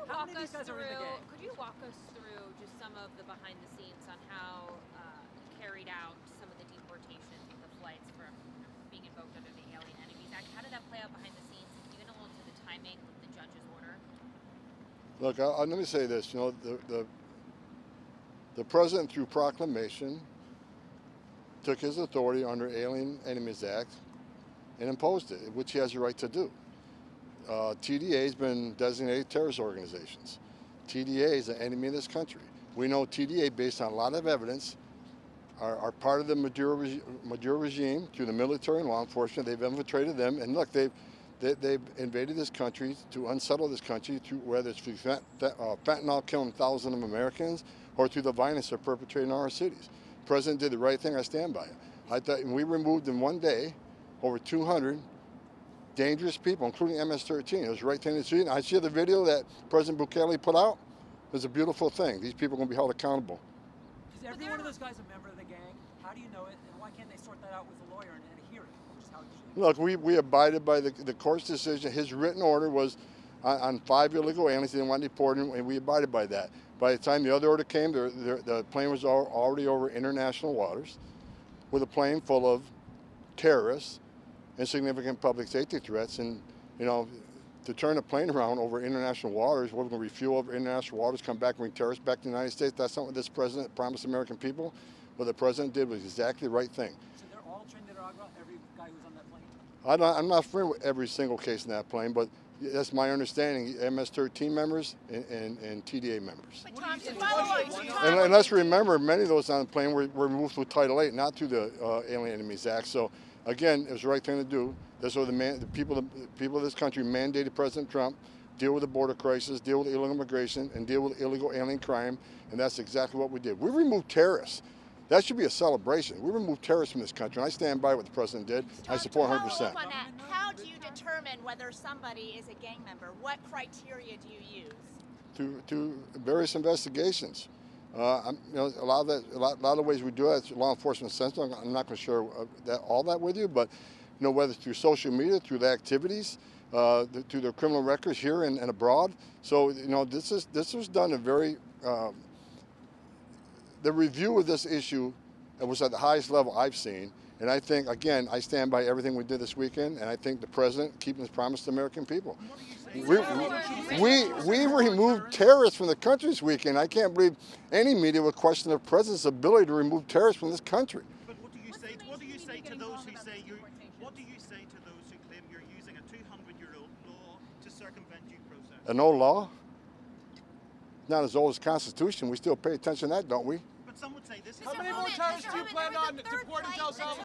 walk us through just some of the behind the scenes on how carried out some of the deportations with the flights from being invoked under the Alien Enemies Act? How did that play out behind the scenes, even a little to the timing with the judge's order? Look, let me say this. You know, the president, through proclamation, took his authority under Alien Enemies Act and imposed it, which he has a right to do. TDA has been designated terrorist organizations. TDA is an enemy of this country. We know TDA, based on a lot of evidence, are part of the Maduro regime through the military and law enforcement. They've infiltrated them, and look, they've invaded this country to unsettle this country, through whether it's through fentanyl killing thousands of Americans or through the violence they're perpetrating in our cities. The president did the right thing. I stand by it. I thought, and we removed in one day over 200 dangerous people, including MS-13. It was the right thing to do. And I see the video that President Bukele put out. It was a beautiful thing. These people are going to be held accountable. Is every one of those guys a member of the gang? How do you know it, and why can't they sort that out with a lawyer and at a hearing? Just how Look, we abided by the court's decision. His written order was on 5 illegal aliens. They didn't want to deport them, and we abided by that. By the time the other order came, the plane was already over international waters with a plane full of terrorists and significant public safety threats. And, you know, to turn a plane around over international waters, we're going to refuel over international waters, come back and bring terrorists back to the United States. That's not what this president promised American people. What the president did was exactly the right thing. So they're all trained in Nicaragua, every guy who's on that plane? I'm not familiar with every single case in that plane, but that's my understanding. MS-13 members and TDA members. But Tom, to follow And let's remember, many of those on the plane were removed through Title VIII, not through the Alien Enemies Act. So again, it was the right thing to do. That's what the people of this country mandated President Trump deal with the border crisis, deal with illegal immigration, and deal with illegal alien crime, and that's exactly what we did. We removed terrorists. That should be a celebration. We removed terrorists from this country, and I stand by what the president did. Tom, I support 100%. To follow up on that, how do you determine whether somebody is a gang member? What criteria do you use? To various investigations. You know, a lot of the ways we do it, it's law enforcement sensitive. I'm not going to share all that with you, but you know, whether through social media, through the activities, through their criminal records here and abroad. So you know, this was done a very the review of this issue was at the highest level I've seen. And I think, again, I stand by everything we did this weekend, and I think the president keeping his promise to the American people. We removed terrorists from the country this weekend. I can't believe any media would question the president's ability to remove terrorists from this country. But what do you say to those who say what do you say to those who claim you're using a 200-year-old law to circumvent due process? An old law? Not as old as the Constitution. We still pay attention to that, don't we? But some would say this is How many more terrorists do you plan on deporting to El Salvador?